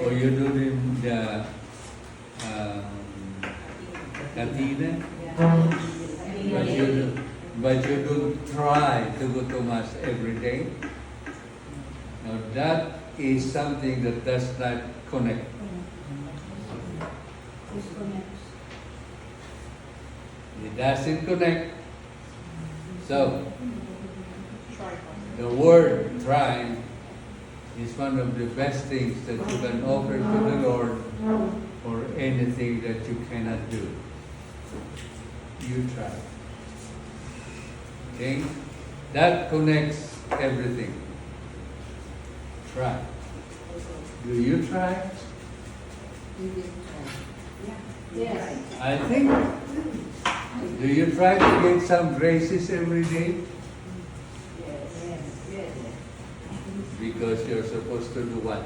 or you do the Katina, but you don't try to go to Mass every day. Now that is something that does not connect. It doesn't connect. So, the word try is one of the best things that you can offer to the Lord for anything that you cannot do. You try. Okay? That connects everything. Try. Do you try? Yes. I think. Do you try to get some graces every day? Yes. Because you're supposed to do what?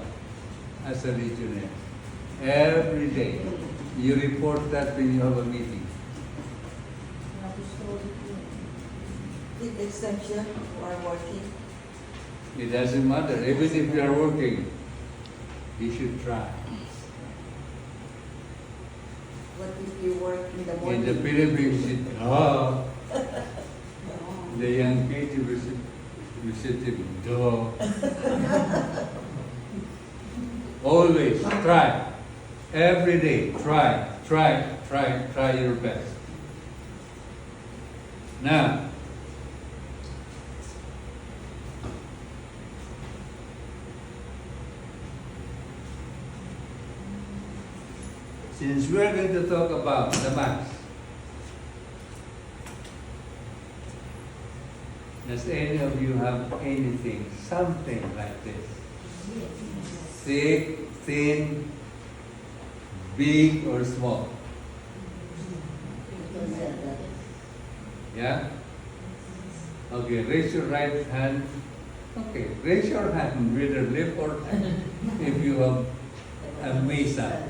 As a legionnaire. Every day. You report that when you have a meeting. With exception or working. It doesn't matter. Even if you are working, you should try. What if you work in the In morning? the Philippines, the young kids reciting, duh. Always try. Every day, try your best. Now, since we're going to talk about the Mass, does any of you have anything, something like this? Thick, thin, big or small? Yeah? Okay, raise your right hand. Okay, raise your hand, whether left or right, if you have a mesa.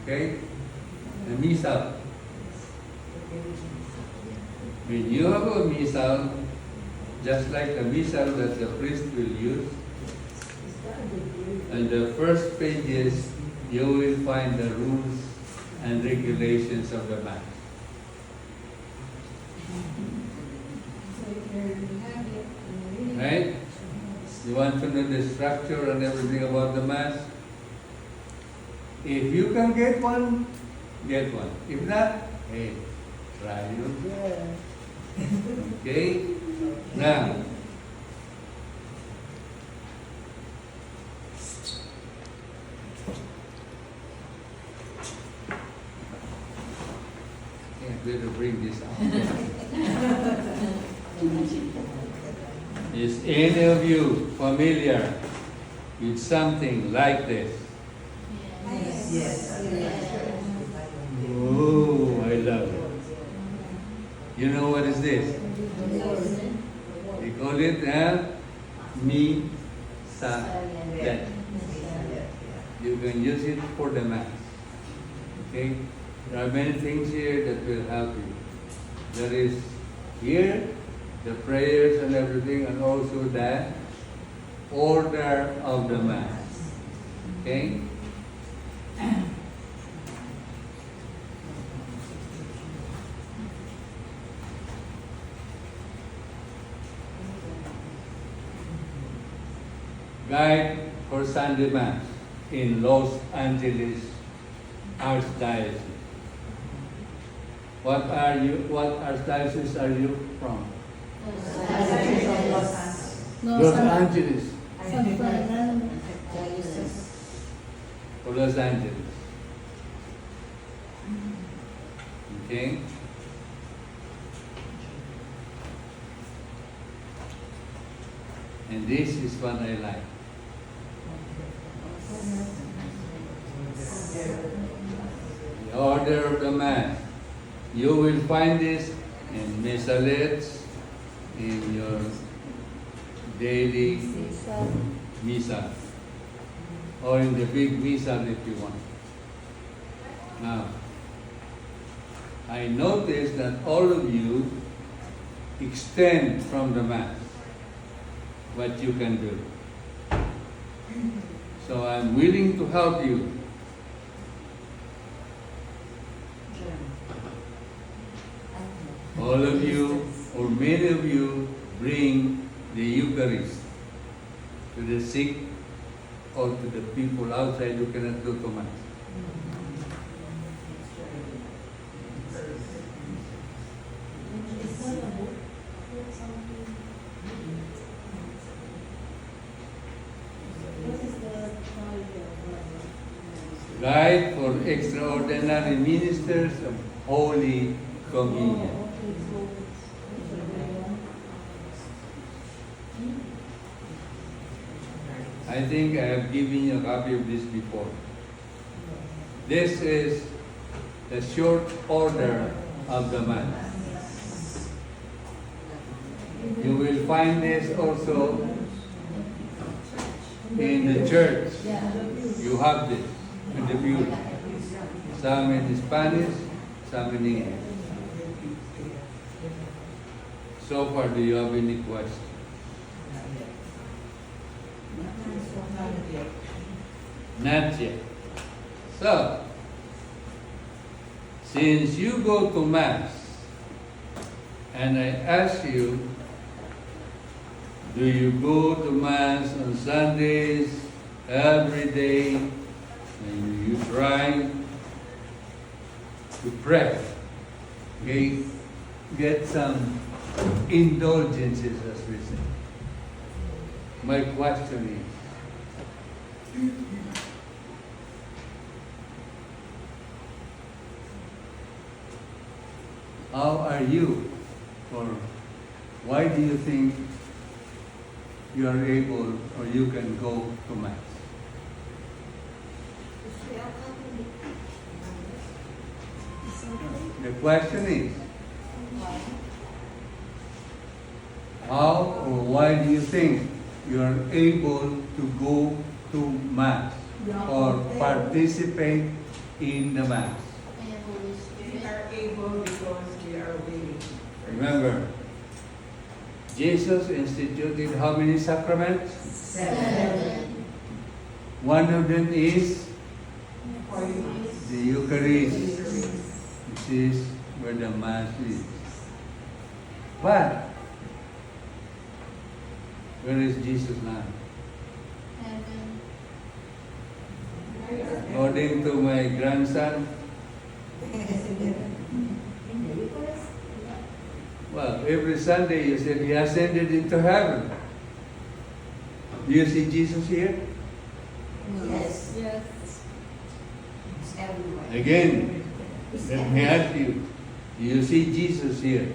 Okay? The misal. When you have a misal, just like the misal that the priest will use, on the first pages, you will find the rules and regulations of the Mass. Right? You want to know the structure and everything about the Mass? If you can get one, get one. If not, hey, try your best. Okay? Now, I better bring this out. Is any of you familiar with something like this? Yes. Oh, I love it. You know what is this? We call it Misalet. You can use it for the Mass. Okay? There are many things here that will help you. There is here the prayers and everything, and also the order of the Mass. Okay? Guide for Sunday Mass in Los Angeles Archdiocese. What archdiocese are you from? Los Angeles or Los Angeles. Okay? And this is what I like. The order of the Mass. You will find this in Missalets, in your daily Misa, or in the big Misa if you want. Now, I notice that all of you extend from the Mass what you can do. So I'm willing to help you. All of you, or many of you, bring the Eucharist to the sick or to the people outside who cannot go to Mass. Guide for extraordinary ministers of Holy Communion. I think I have given you a copy of this before. This is the short order of the Mass. You will find this also in the church. You have this in the pew. Some in Spanish, some in English. So far, do you have any questions? Not yet. So, since you go to Mass, and I ask you, do you go to Mass on Sundays, every day, and you try to pray, okay? Get some indulgences, as we say. My question is, how are you, or why do you think you are able or you can go to Mass? The question is, how or why do you think you are able to go to Mass or participate in the Mass? We are able because we are willing. Remember, Jesus instituted how many sacraments? 7. One of them is For you. the Eucharist, which is where the Mass is. But, where is Jesus now? According to my grandson, well, every Sunday you said he ascended into heaven. Do you see Jesus here? Yes. Yes. It's everywhere. Again, let me ask you, do you see Jesus here?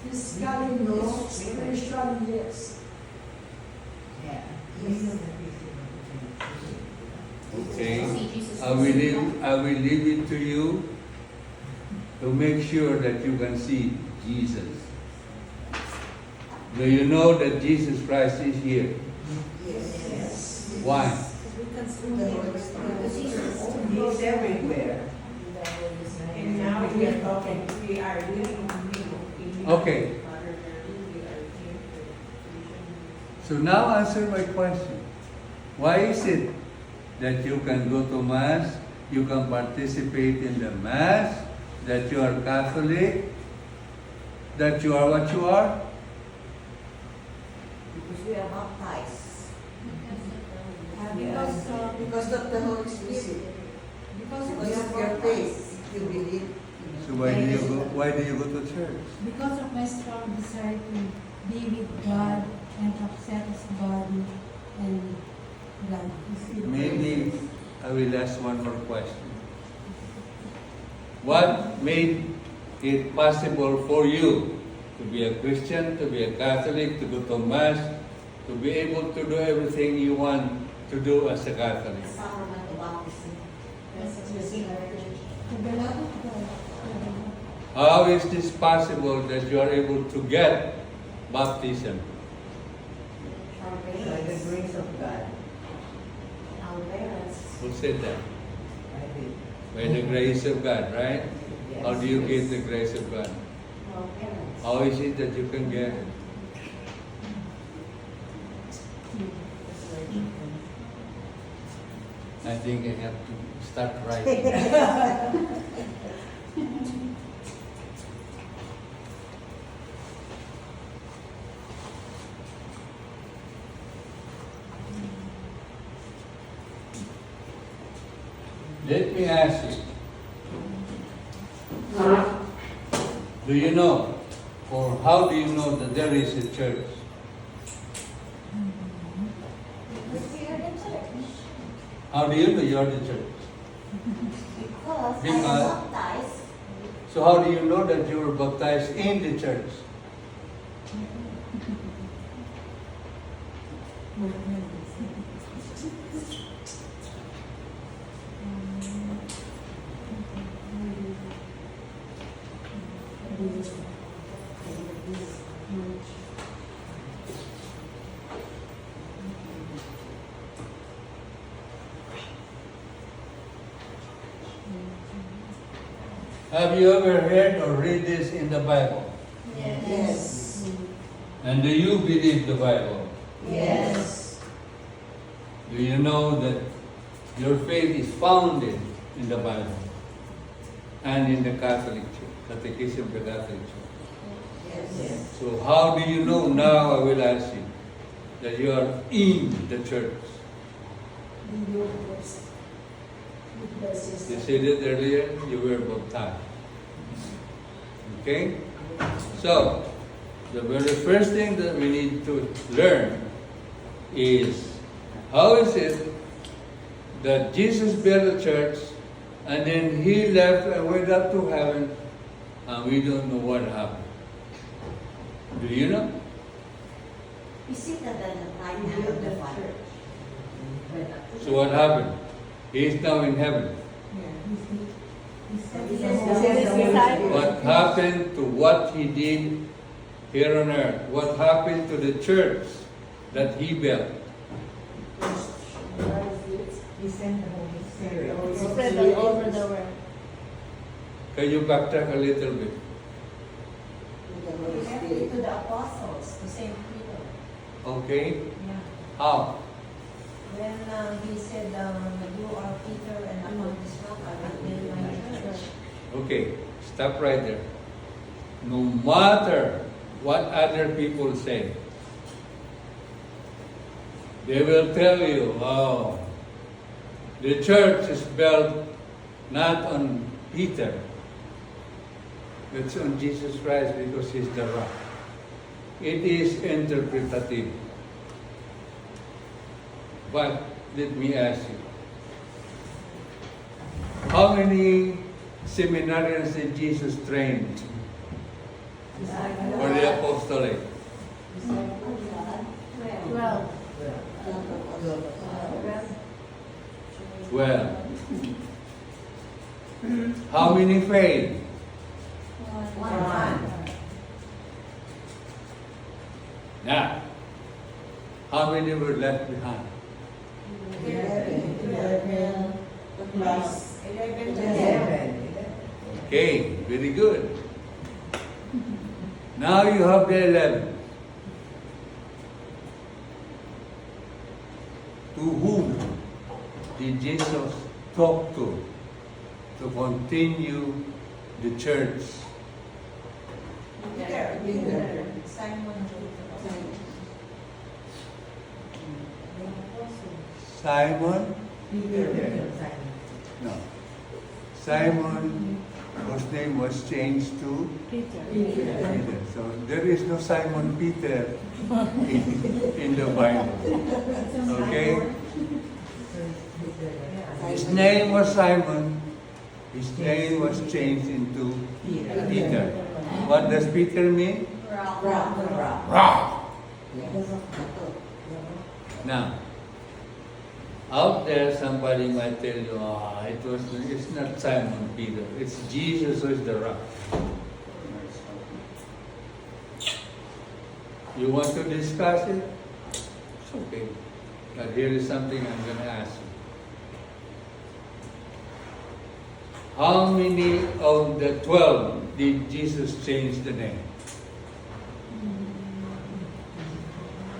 Physically, no. Spiritually, yes. Yeah. Okay. I will leave it to you to make sure that you can see Jesus. Do you know that Jesus Christ is here? Yes. Why? He's everywhere. And now we are talking, we are living people. Okay. So now answer my question. Why is it that you can go to Mass, you can participate in the Mass, that you are Catholic, that you are what you are? Because we are baptized. Because of the Holy Spirit. Because of your faith, you believe. So why do you go to church? Because of my strong desire to be with God and accept His body and blood. Maybe I will ask one more question. What made it possible for you to be a Christian, to be a Catholic, to go to Mass, to be able to do everything you want to do as a Catholic? To the love of God. How is this possible that you are able to get baptism? By the grace of God. Who said that? I did. By the grace of God, right? How do you get the grace of God? How is it that you can get it? I think I have to start writing. Let me ask you. Do you know, or how do you know that there is a church? How do you know you are the church? Because I Because- am baptized. So how do you know that you were baptized in the church? Have you ever heard or read this in the Bible? Yes. And do you believe the Bible? Yes. Do you know that your faith is founded in the Bible and in the Catholic Church, Catechism of the Catholic Church? Yes. So how do you know, now I will ask you, that you are in the church? You said it earlier, you were baptized. Okay? So, the very first thing that we need to learn is, how is it that Jesus built a church and then He left and went up to heaven and we don't know what happened? Do you know? Is it at the right hand of the Father? So what happened? He is now in heaven. What happened to what He did here on earth? What happened to the church that He built? He sent the Holy Spirit. Spread all over the world. Can you backtrack a little bit? He left it to the apostles, to Saint Peter. Okay? Yeah. How? When he said, you are Peter and upon this rock I will build my church. Okay, stop right there. No matter what other people say, they will tell you, oh, the church is built not on Peter, it's on Jesus Christ because He's the rock. It is interpretative. But let me ask you, how many seminarians did Jesus train for the apostolate? 12. 12. How many failed? One. Now, how many were left behind? 11 plus 11 to 10. 11. Okay, very good. Now you have the 11. To whom did Jesus talk to continue the church? Peter. Simon Peter. Simon? Peter. No. Simon, whose name was changed to Peter. Peter. So there is no Simon Peter in the Bible. Okay? His name was Simon. His name was changed into Peter. What does Peter mean? Rock. Rock. Now, out there somebody might tell you, it's not Simon Peter, it's Jesus who is the rock. You want to discuss it? It's okay. But here is something I'm going to ask you. How many of the 12 did Jesus change the name?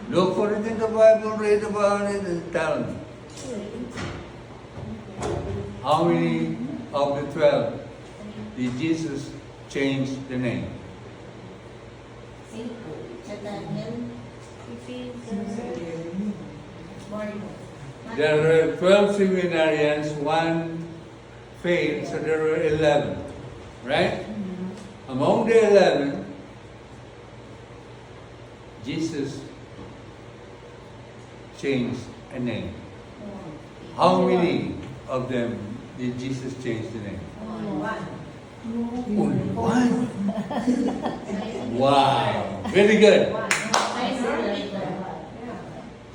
Look for it in the Bible, read about it, and tell me. How many of the 12 did Jesus change the name? Nathaniel, Mark. There were 12 seminarians, one failed, so there were 11. Right? Among the 11, Jesus changed a name. How many of them did Jesus change the name? One. Only one. Wow. Very good.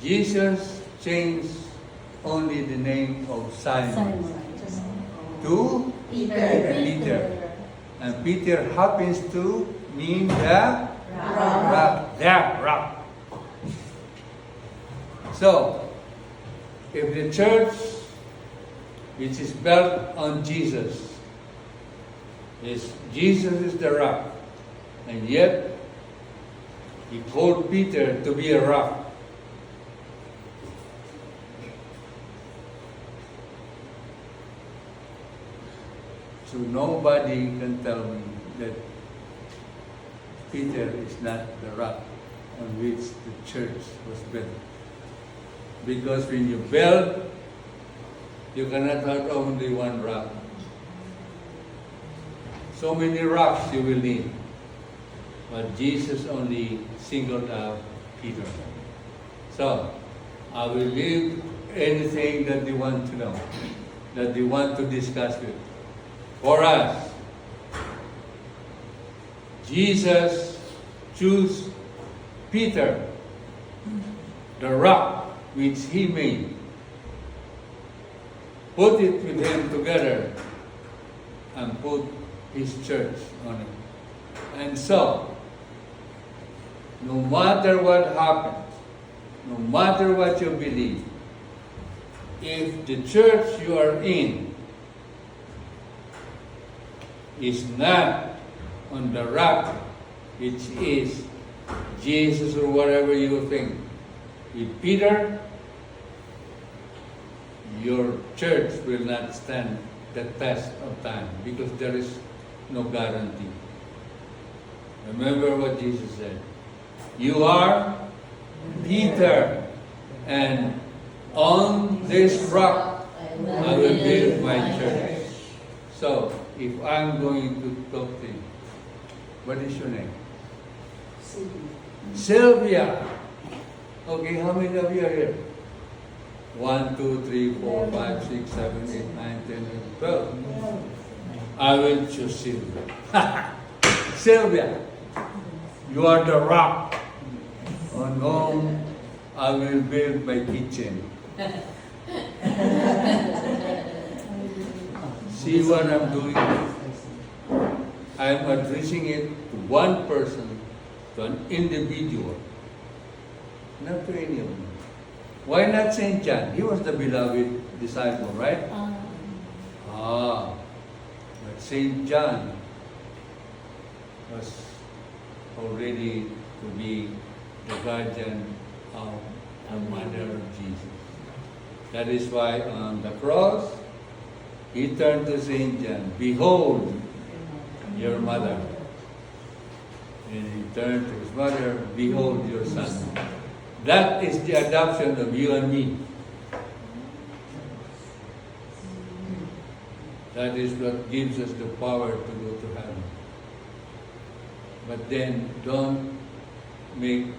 Jesus changed only the name of Simon to Peter. And Peter happens to mean the rock. The rock. So, if the church, which is built on Jesus is the rock, and yet he called Peter to be a rock. So nobody can tell me that Peter is not the rock on which the church was built. Because when you build, you cannot have only one rock. So many rocks you will need. But Jesus only singled out Peter. So, I will leave anything that you want to know, that you want to discuss with. For us, Jesus chose Peter, the rock which he made, put it with him together, and put his church on it. And so, no matter what happens, no matter what you believe, if the church you are in is not on the rock, which is Jesus or whatever you think, with Peter, your church will not stand the test of time because there is no guarantee. Remember what Jesus said. You are Peter, and on this rock I will build my church. So, if I'm going to talk to you, what is your name? Sylvia. Okay, how many of you are here? 1, 2, 3, 4, 5, 6, 7, 8, 9, 10, 11, 12. I will choose Sylvia. Sylvia, you are the rock on whom I will build my kitchen. See what I'm doing? I'm addressing it to one person, to an individual, not to any of them. Why not St. John? He was the beloved disciple, right? But St. John was already to be the guardian of the mother of Jesus. That is why on the cross, he turned to St. John, behold your mother. And he turned to his mother, behold your son. That is the adoption of you and me. That is what gives us the power to go to heaven. But then don't make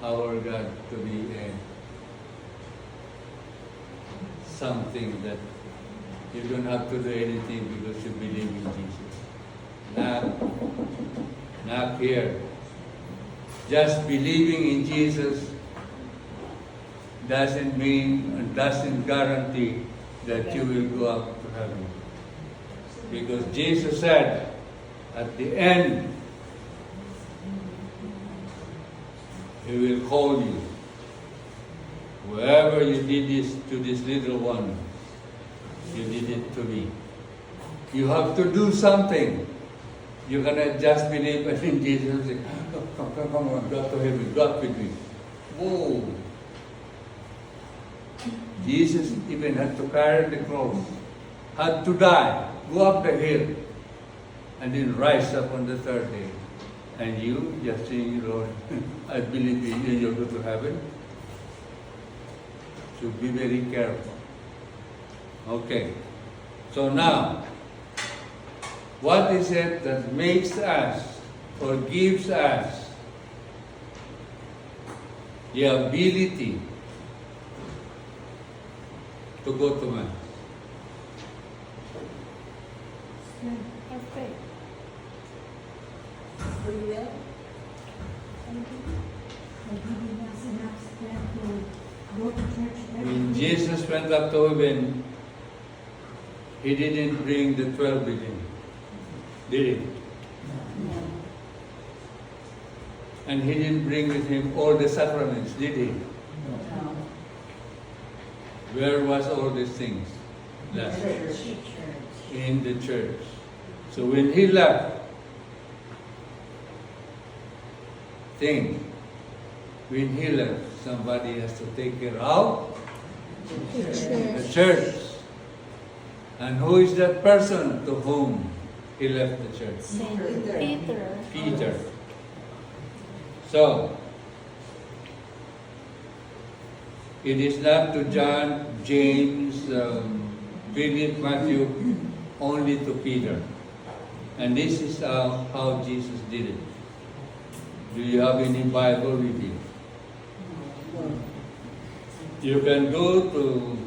our God to be something that you don't have to do anything because you believe in Jesus. Not here. Just believing in Jesus doesn't mean and doesn't guarantee that you will go up to heaven. Because Jesus said at the end, He will call you. Whoever you did this to this little one, you did it to me. You have to do something. You cannot just believe in Jesus and say, come on, go to heaven, God with me. Whoa. Jesus even had to carry the cross, had to die, go up the hill, and then rise up on the third day. And you just saying, Lord, I believe in you, you'll go to heaven. So be very careful. Okay. So now, what is it that makes us or gives us the ability to go to Mass? Our faith. Free will. And giving us enough strength to go to church every When day. Jesus went up to heaven, He didn't bring the 12 with Him, did He? And He didn't bring with Him all the sacraments, did He? Where was all these things? Left. In the church. So when He left, when He left, somebody has to take care of the church. And who is that person to whom He left the church? Peter. Peter. So, it is not to John, James, Philip, Matthew, only to Peter. And this is how Jesus did it. Do you have any Bible with you? You can go to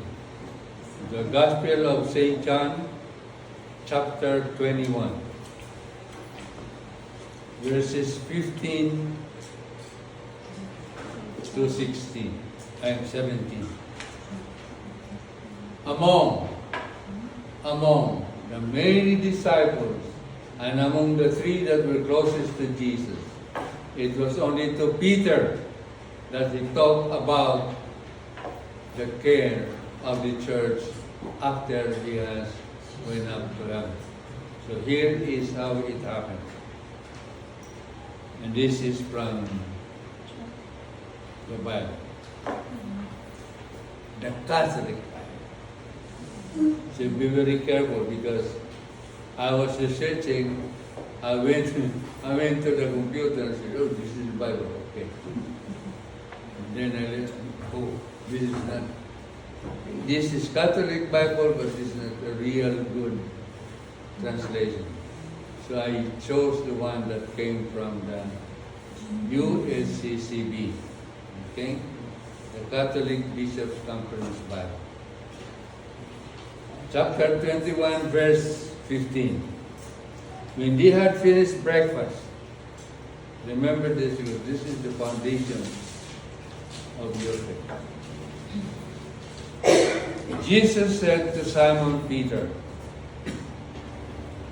the Gospel of St. John, chapter 21, verses 15 to 16 and 17. Among the many disciples and among the three that were closest to Jesus, it was only to Peter that He talked about the care of the church after He has went up to heaven. So here is how it happened. And this is from the Bible. The Catholic Bible. So be very careful, because I was researching, I went to the computer and said, oh, this is the Bible, okay. And then I realized, oh, this is not. This is Catholic Bible, but it's not a real good translation. So I chose the one that came from the USCCB, okay? The Catholic Bishops' Conference Bible. Chapter 21, verse 15. When they had finished breakfast, remember this, because this is the foundation of your faith. Jesus said to Simon Peter,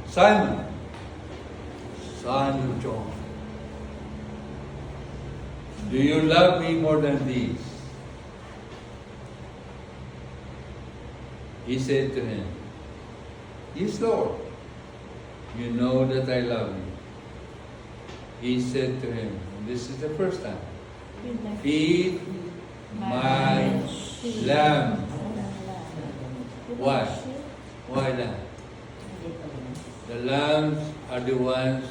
Simon, son of John, do you love me more than these? He said to him, yes, Lord, you know that I love you. He said to him, this is the first time, feed my lamb. Why? Why lamb? The lambs are the ones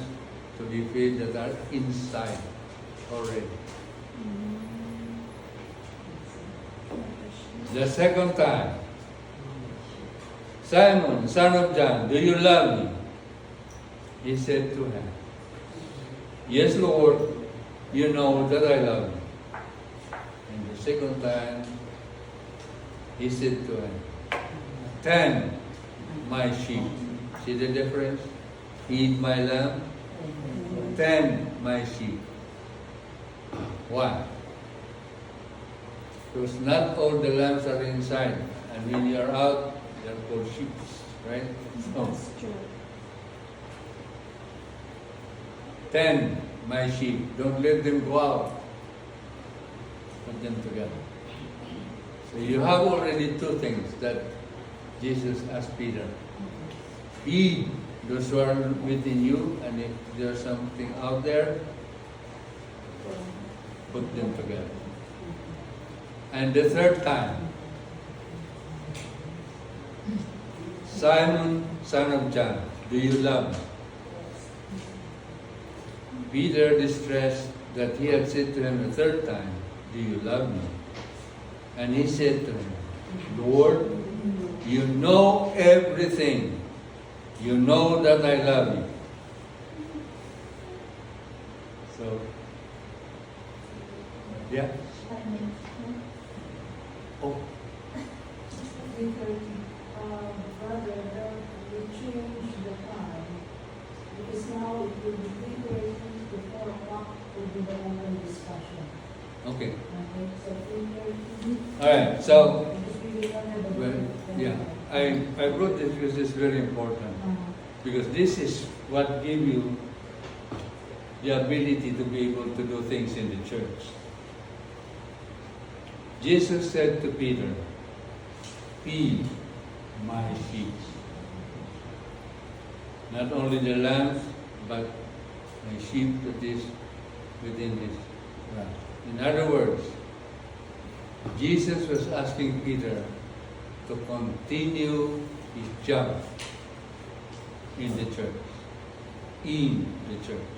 to be fed that are inside already. The second time, Simon, son of John, do you love me? He said to him, yes, Lord, you know that I love you. And the second time, he said to him, tend my sheep. See the difference? Feed my lamb, tend my sheep. Why? Because not all the lambs are inside, and when you are out, they're called sheep, right? So, tend my sheep. Don't let them go out. Put them together. So you have already two things that Jesus asked Peter. Heed those who are within you, and if there's something out there, put them together. And the third time, Simon, son of John, do you love me? Peter, distressed that he had said to him the third time, do you love me? And he said to him, Lord, you know everything. You know that I love you. So, yeah. Oh, Brother, we change the time, because now it will be 3:30 to 4 o'clock will be the open discussion. okay. Okay, so 3:30. All right. So, Because we will have a well, break. yeah, I wrote this because it's very important. Because this is what gives you the ability to be able to do things in the church. Jesus said to Peter, feed my sheep. Not only the lambs, but my sheep that is within his ram. In other words, Jesus was asking Peter to continue his job in the church. In the church.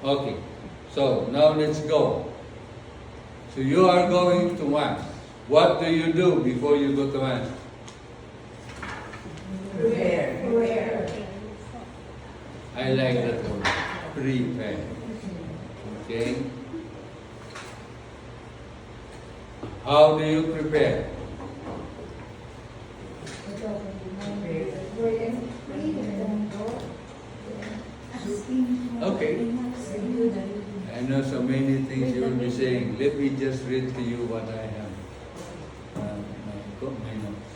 Okay, so now let's go. So you are going to Mass. What do you do before you go to Mass? Prepare. I like that word. Prepare. Okay? How do you prepare? Okay. I know so many things you will be saying. Let me just read to you what I have. My notes.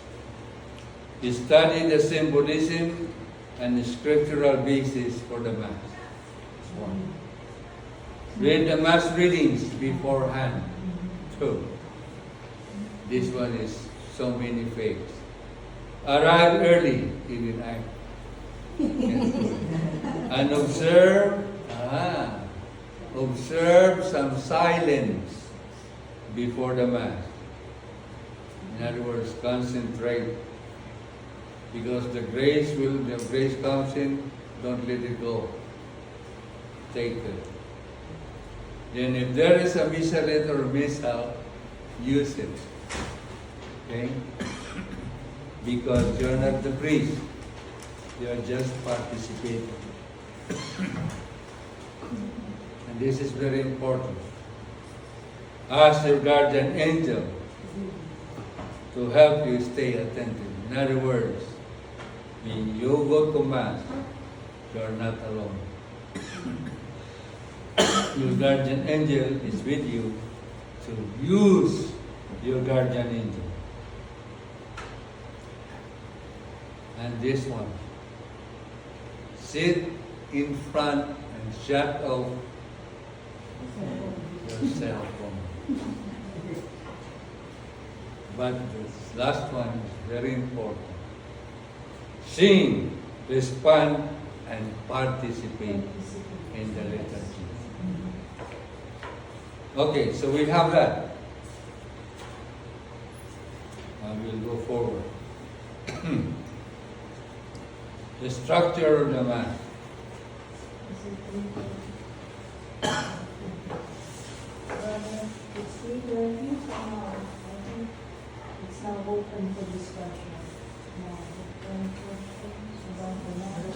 You study the symbolism and the scriptural basis for the Mass. One. Read the Mass readings beforehand. Two. This one is so many fakes. Arrive early, even I. And observe some silence before the Mass. In other words, concentrate. Because the grace comes in, don't let it go. Take it. Then if there is a missalette or missal, use it. Okay? Because you're not the priest. You're just participating. And this is very important. Ask your guardian angel to help you stay attentive. In other words, when you go to Mass, you are not alone. Your guardian angel is with you, so use your guardian angel. And this one, sit in front and shut off your cell phone. But this last one is very important. Sing, respond, and participate in the liturgy. Okay, so we have that. Now we'll go forward. The structure of the Mass. It's 3:30 now. I think it's now open for discussion. Now, any questions about the matter?